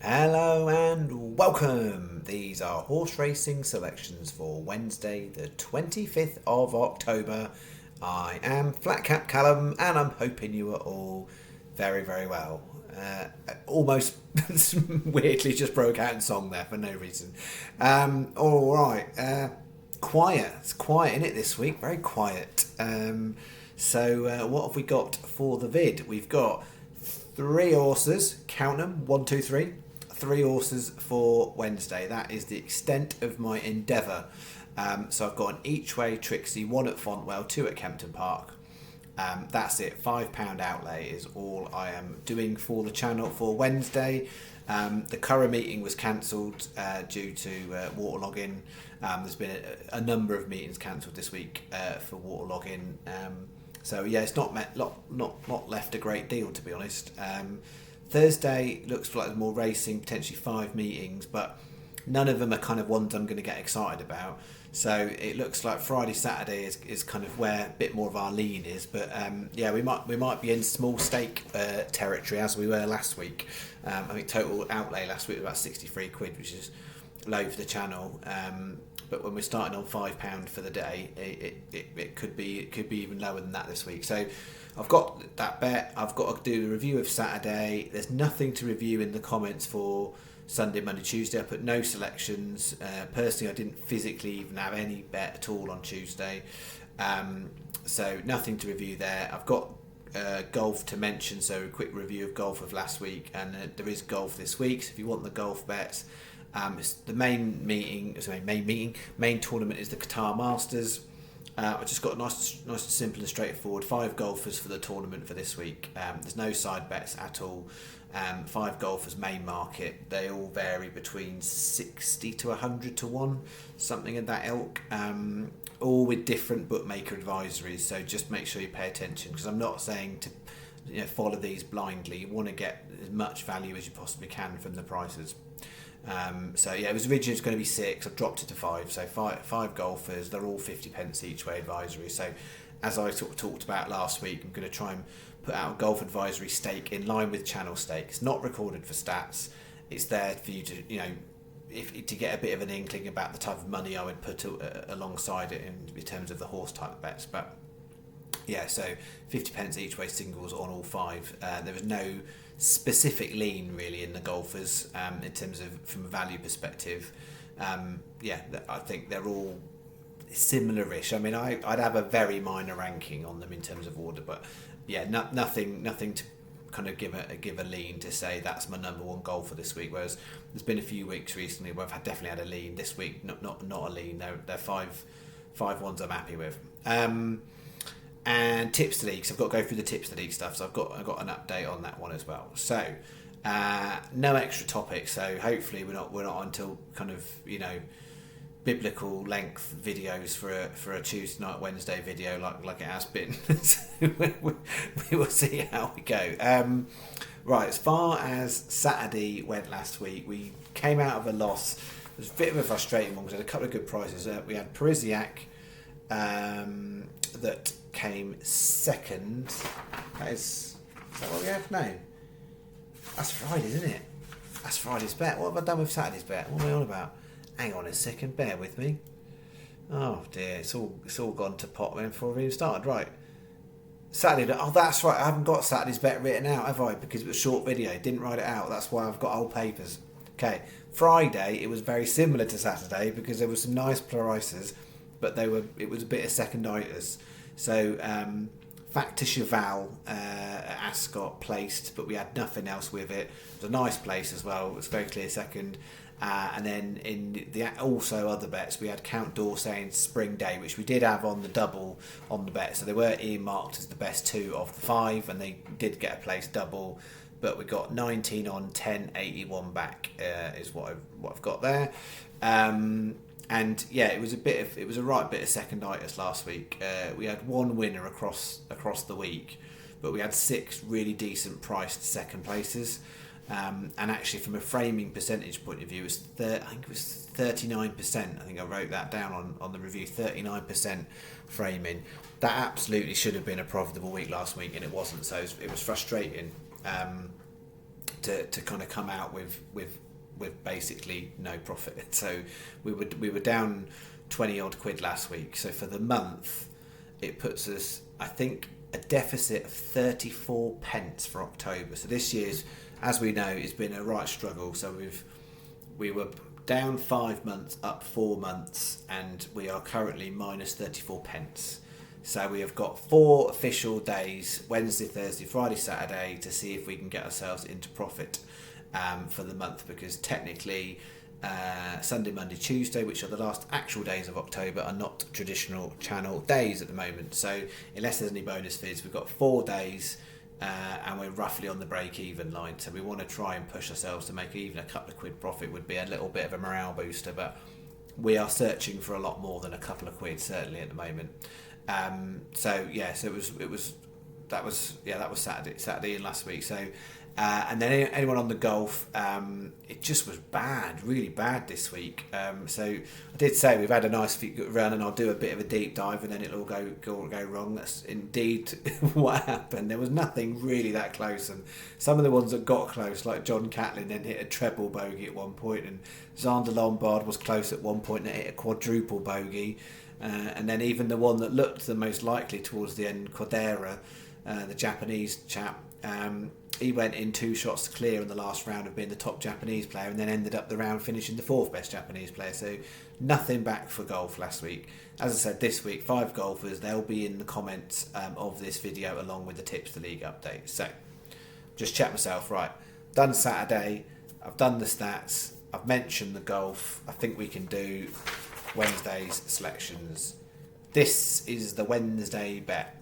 Hello and welcome. These are horse racing selections for Wednesday, the 25th of October. I am Flat Cap Callum and I'm hoping you are all very, very well. Almost weirdly just broke out in song there for no reason. All right. Quiet. It's quiet in it this week. Very quiet. So what have we got for the vid? We've got three horses. Count them. One, two, three. Three horses for Wednesday. That is the extent of my endeavour. So I've got an each way Trixie, one at Fontwell, two at Kempton Park. That's it. £5 outlay is all I am doing for the channel for Wednesday. The Curragh meeting was cancelled due to waterlogging. There's been a number of meetings cancelled this week for waterlogging. So yeah, it's not left a great deal, to be honest. Thursday looks like there's more racing, potentially 5 meetings, but none of them are kind of ones I'm going to get excited about. So it looks like Friday, Saturday is kind of where a bit more of our lean is. But yeah, we might be in small stake territory as we were last week. I think total outlay last week was about £63, which is low for the channel. But when we're starting on £5 for the day, it could be even lower than that this week. So I've got that bet. I've got to do the review of Saturday. There's nothing to review in the comments for Sunday, Monday, Tuesday. I put no selections. Personally, I didn't physically even have any bet at all on Tuesday. So nothing to review there. I've got golf to mention, so a quick review of golf of last week, and there is golf this week. So if you want the golf bets, it's the main tournament is the Qatar Masters. I just got nice and simple and straightforward. 5 golfers for the tournament for this week. There's no side bets at all. 5 golfers main market. They all vary between 60 to 100 to 1, something of that ilk. All with different bookmaker advisories. So just make sure you pay attention, because I'm not saying to follow these blindly. You want to get as much value as you possibly can from the prices. So yeah, it was originally going to be 6. I've dropped it to 5. So five golfers. They're all 50p each way advisory. So as I sort of talked about last week, I'm going to try and put out a golf advisory stake in line with channel stake. It's not recorded for stats. It's there for you to to get a bit of an inkling about the type of money I would put alongside it in terms of the horse type bets. But yeah, so 50p each way singles on all 5. There was no specific lean really in the golfers in terms of from a value perspective. Yeah, I think they're all similar-ish. I mean, I'd have a very minor ranking on them in terms of order, but yeah, nothing to kind of give a lean to say that's my number one golfer this week. Whereas there's been a few weeks recently where I've definitely had a lean. This week, not a lean. They're five ones I'm happy with. And tips to league, so I've got to go through the tips to league stuff, so I've got an update on that one as well. So no extra topics, so hopefully we're not until kind of biblical length videos for a Tuesday night Wednesday video like it has been. So we will see how we go. Right, as far as Saturday went last week, we came out of a loss. It was a bit of a frustrating one because we had a couple of good prizes. We had Parisiac that came second. Is that what we have? No. That's Friday, isn't it? That's Friday's bet. What have I done with Saturday's bet? What am I on about? Hang on a second, bear with me. Oh dear, it's all gone to pot before we even started. Right. Saturday, oh that's right, I haven't got Saturday's bet written out, have I? Because it was a short video, didn't write it out. That's why I've got old papers. Okay. Friday, it was very similar to Saturday because there were some nice prices, but it was a bit of seconditis. So Factor Cheval at Ascot placed, but we had nothing else with it. It was a nice place as well. It was very clear second. And then in the also other bets, we had Count D'Orsay and Spring Day, which we did have on the double on the bet. So they were earmarked as the best 2 of the 5, and they did get a place double. But we got 19 on 10, 81 back is what I've got there. And yeah, it was a right bit of seconditis last week. We had 1 winner across the week, but we had 6 really decent priced second places. And actually, from a framing percentage point of view, I think it was 39%. I think I wrote that down on the review. 39% framing. That absolutely should have been a profitable week last week, and it wasn't. So it was frustrating. to kind of come out with basically no profit. So we were down 20 odd quid last week. So for the month, it puts us, I think, a deficit of 34 pence for October. So this year's, as we know, it's been a right struggle. So we were down 5 months, up 4 months, and we are currently minus 34 pence. So we have got 4 official days, Wednesday, Thursday, Friday, Saturday, to see if we can get ourselves into profit for the month, because technically Sunday, Monday, Tuesday, which are the last actual days of October, are not traditional channel days at the moment. So unless there's any bonus fees, we've got 4 days and we're roughly on the break-even line. So we want to try and push ourselves to make even a couple of quid profit. Would be a little bit of a morale booster, but we are searching for a lot more than a couple of quid certainly at the moment. So that was Saturday and last week. So and then anyone on the golf, it just was bad, really bad this week. So I did say we've had a nice run, and I'll do a bit of a deep dive, and then it'll go wrong. That's indeed what happened. There was nothing really that close, and some of the ones that got close, like John Catlin, then hit a treble bogey at one point, and Xander Lombard was close at one point and hit a quadruple bogey. And then even the one that looked the most likely towards the end, Cordera, the Japanese chap, he went in 2 shots to clear in the last round of being the top Japanese player, and then ended up the round finishing the 4th best Japanese player. So nothing back for golf last week. As I said, this week 5 golfers. They'll be in the comments of this video along with the tips to league update. So just check myself. Right, done Saturday. I've done the stats. I've mentioned the golf. I think we can do Wednesday's selections. This is the Wednesday bet.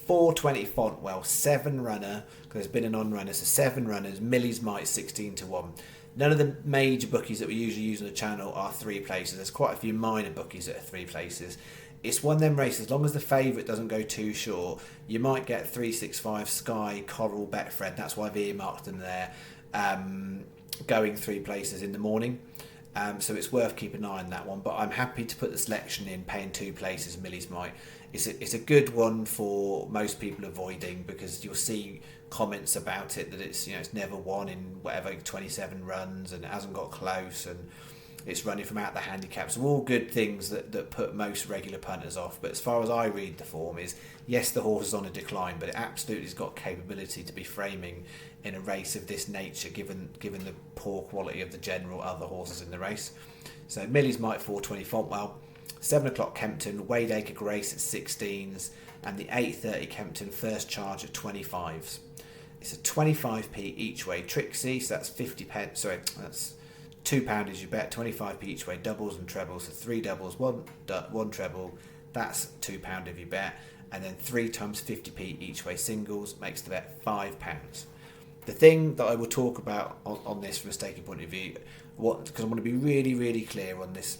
420 Fontwell, 7 runner, because there's been an on runner, so 7 runners, Millie's Might 16-1. None of the major bookies that we usually use on the channel are 3 places. There's quite a few minor bookies that are 3 places. It's one of them races, as long as the favourite doesn't go too short, you might get 365 Sky, Coral, Betfred. That's why I've earmarked them there, going 3 places in the morning. So it's worth keeping an eye on that one. But I'm happy to put the selection in, paying 2 places, Millie's Might. It's a good one for most people avoiding, because you'll see comments about it that it's never won in whatever 27 runs, and it hasn't got close, and it's running from out the handicap. So all good things that put most regular punters off. But as far as I read the form is, yes, the horse is on a decline, but it absolutely has got capability to be framing in a race of this nature, given the poor quality of the general other horses in the race. So Millie's Might 420 Fontwell, 7 o'clock Kempton, Wade Acre Grace at 16s, and the 8:30 Kempton First Charge at 25s. It's a 25p each way Trixie, so that's 50 pence. Sorry, that's £2 as you bet. 25p each way doubles and trebles, so 3 doubles, one treble. That's £2 if you bet, and then 3 times 50p each way singles makes the bet £5. The thing that I will talk about on this from a staking point of view, because I want to be really, really clear on this,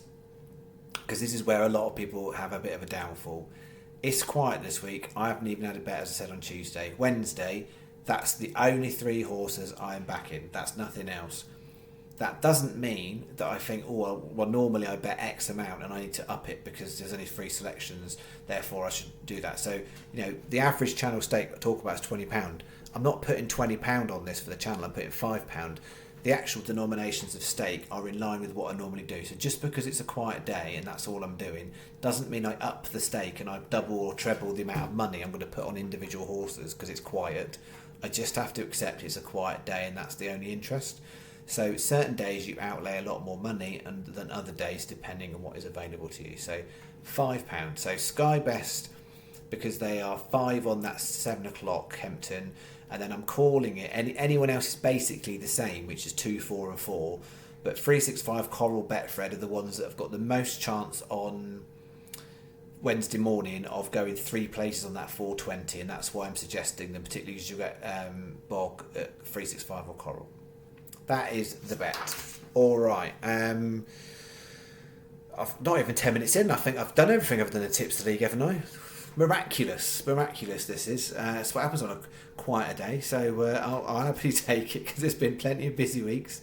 because this is where a lot of people have a bit of a downfall. It's quiet this week. I haven't even had a bet, as I said, on Tuesday. Wednesday, that's the only 3 horses I am backing. That's nothing else. That doesn't mean that I think, normally I bet X amount and I need to up it because there's only 3 selections, therefore I should do that. So, the average channel stake I talk about is £20. I'm not putting £20 on this for the channel, I'm putting £5. The actual denominations of stake are in line with what I normally do. So just because it's a quiet day and that's all I'm doing, doesn't mean I up the stake and I double or treble the amount of money I'm going to put on individual horses because it's quiet. I just have to accept it's a quiet day and that's the only interest. So certain days you outlay a lot more money than other days depending on what is available to you. So £5. So Sky Best, because they are 5 on that 7 o'clock Kempton, and then I'm calling it, anyone else is basically the same, which is 2, 4 and 4, but 365 Coral, Betfred are the ones that have got the most chance on Wednesday morning of going 3 places on that 420, and that's why I'm suggesting them, particularly because you get Bog at 365 or Coral. That is the bet. All right. I've not even 10 minutes in. I think I've done everything other than the tips to the league, haven't I? Miraculous this is. It's what happens on a quieter day, so I'll happily take it because there's been plenty of busy weeks.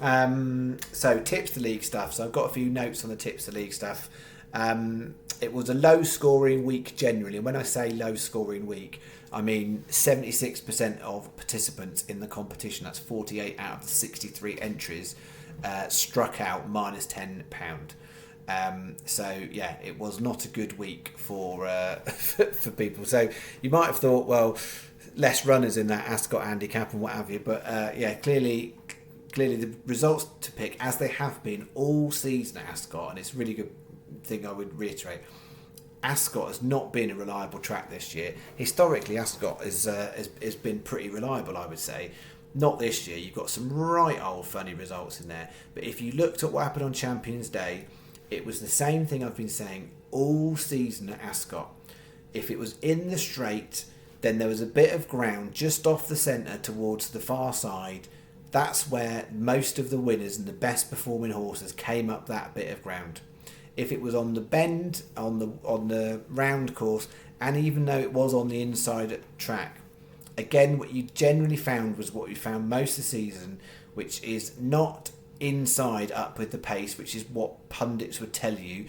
So tips to league stuff. So I've got a few notes on the tips to league stuff. It was a low-scoring week generally. And when I say low-scoring week, I mean 76% of participants in the competition, that's 48 out of the 63 entries, struck out minus £10. So yeah, it was not a good week for for people. So you might have thought, well, less runners in that Ascot handicap and what have you, but yeah, clearly the results to pick, as they have been all season at Ascot, and it's a really good thing I would reiterate. Ascot has not been a reliable track this year. Historically, Ascot has been pretty reliable, I would say. Not this year. You've got some right old funny results in there. But if you looked at what happened on Champions Day, it was the same thing I've been saying all season at Ascot. If it was in the straight, then there was a bit of ground just off the centre towards the far side. That's where most of the winners and the best performing horses came up that bit of ground. If it was on the bend, on the round course, and even though it was on the inside track, again, what you generally found was what we found most of the season, which is not inside up with the pace, which is what pundits would tell you.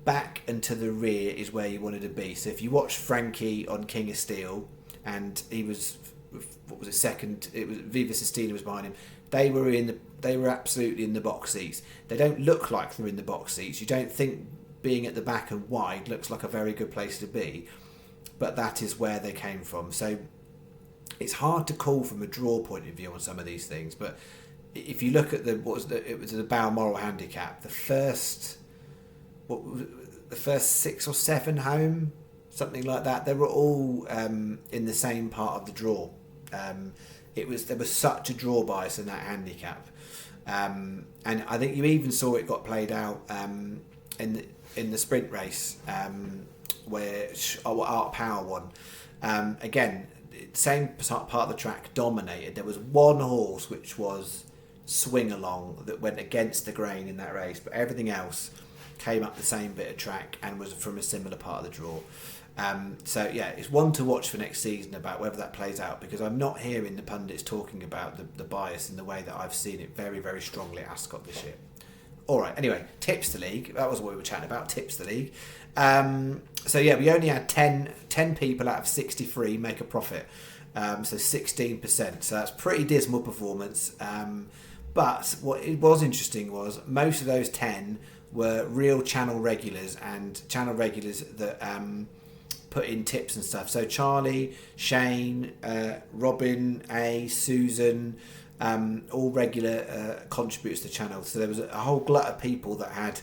Back and to the rear is where you wanted to be. So if you watch Frankie on King of Steel, and he was, what was it, second? It was Viva Sistina was behind him. They were absolutely in the box seats. They don't look like they're in the box seats. You don't think being at the back and wide looks like a very good place to be, but that is where they came from. So it's hard to call from a draw point of view on some of these things. But if you look at it was the Balmoral handicap, the first 6 or 7 home, something like that, they were all in the same part of the draw. There was such a draw bias in that handicap, and I think you even saw it got played out in the sprint race where Art Power won. Again, same part of the track dominated. There was one horse which was Swing Along that went against the grain in that race, but everything else came up the same bit of track and was from a similar part of the draw. So yeah, it's one to watch for next season about whether that plays out, because I'm not hearing the pundits talking about the bias in the way that I've seen it very, very strongly at Ascot this year. Alright, anyway, Tipster League, that was what we were chatting about, Tipster League. So yeah, we only had 10 people out of 63 make a profit, so 16%, so that's pretty dismal performance. But what it was interesting was most of those 10 were real channel regulars, and channel regulars that put in tips and stuff. So Charlie, Shane, Robin, Susan, all regular contributors to the channel. So there was a whole glut of people that had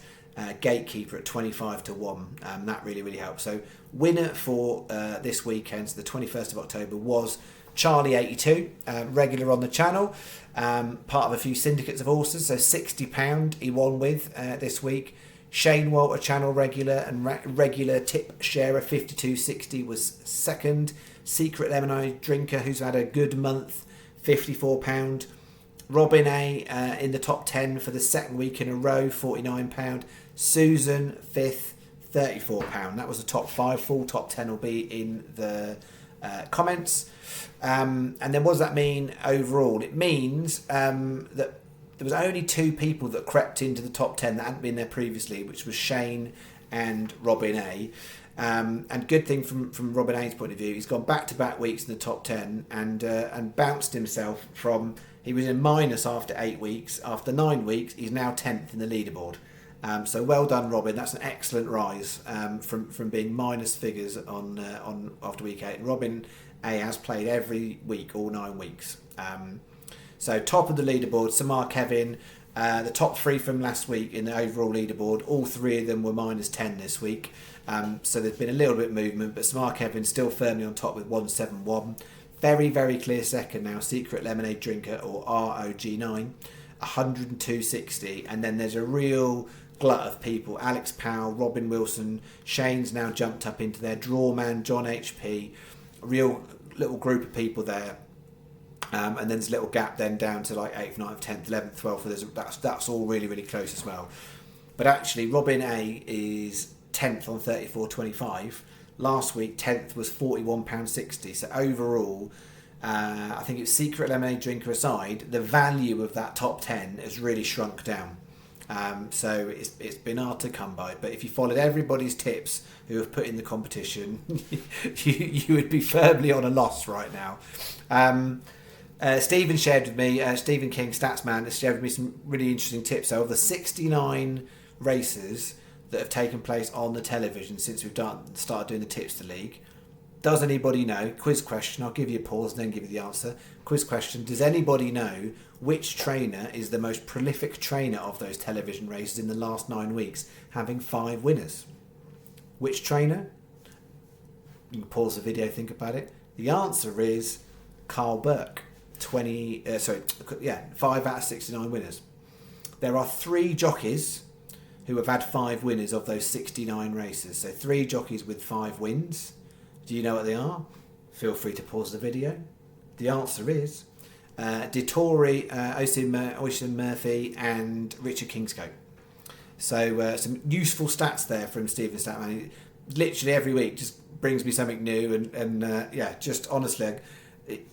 Gatekeeper at 25 to 1. That really, really helped. So winner for this weekend, so the 21st of October, was Charlie 82, regular on the channel, part of a few syndicates of horses. So £60 he won with this week. Shane Walter, channel regular and regular tip sharer, 52.60 was second. Secret Lemonade Drinker, who's had a good month, £54. Robin A in the top 10 for the second week in a row, £49. Susan, fifth, £34. That was the top 5. Full top 10 will be in the comments. And then what does that mean overall? It means that there was only 2 people that crept into the top 10 that hadn't been there previously, which was Shane and Robin A. And good thing from Robin A's point of view, he's gone back-to-back weeks in the top 10 and bounced himself from, he was in minus after 8 weeks. After 9 weeks, he's now 10th in the leaderboard. So well done, Robin. That's an excellent rise from being minus figures on after week 8. And Robin A has played every week, all 9 weeks. So top of the leaderboard, Samar Kevin, the top 3 from last week in the overall leaderboard, all 3 of them were minus 10 this week. So there's been a little bit of movement, but Samar Kevin still firmly on top with 171. Very, very clear second now, Secret Lemonade Drinker, or ROG9, 102.60. And then there's a real glut of people. Alex Powell, Robin Wilson, Shane's now jumped up into there, Drawman, John HP, a real little group of people there. And then there's a little gap then down to like 8th, 9th, 10th, 11th, 12th. That's all really, really close as well. But actually, Robin A is 10th on 34.25. Last week, 10th was £41.60. So overall, I think it's Secret Lemonade Drinker aside, the value of that top 10 has really shrunk down. So it's been hard to come by. But if you followed everybody's tips who have put in the competition, you would be firmly on a loss right now. Stephen shared with me, Stephen King, Statsman, has shared with me some really interesting tips. So of the 69 races that have taken place on the television since we've started doing the Tipster League, does anybody know? Quiz question. I'll give you a pause and then give you the answer. Quiz question. Does anybody know which trainer is the most prolific trainer of those television races in the last 9 weeks, having 5 winners? Which trainer? You can pause the video, think about it. The answer is Carl Burke. 5 out of 69 winners. There are 3 jockeys who have had 5 winners of those 69 races. So 3 jockeys with 5 wins. Do you know what they are? Feel free to pause the video. The answer is Dettori, Oisin Murphy and Richard Kingscote. So some useful stats there from Stephen Statman. Literally every week just brings me something new and just honestly,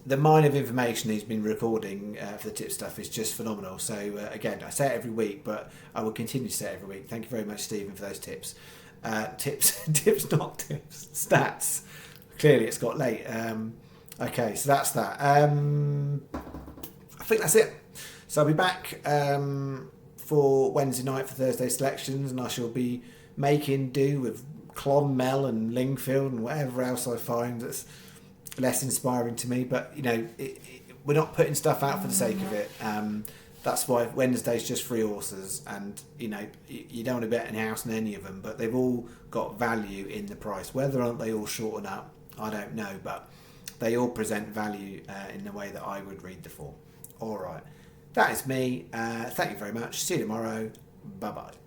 the mine of information he's been recording for the tip stuff is just phenomenal. So again, I say it every week, but I will continue to say it every week. Thank you very much, Stephen, for those tips. Stats. Clearly it's got late. Okay, so that's that. I think that's it. So I'll be back for Wednesday night for Thursday selections, and I shall be making do with Clonmel and Lingfield and whatever else I find that's less inspiring to me. But we're not putting stuff out for the sake of it. That's why Wednesday's just 3 horses, and you don't want to bet any house in any of them, but they've all got value in the price. Whether or not they all shorten up, I don't know, but they all present value in the way that I would read the form. All right, that is me. Thank you very much. See you tomorrow. Bye bye.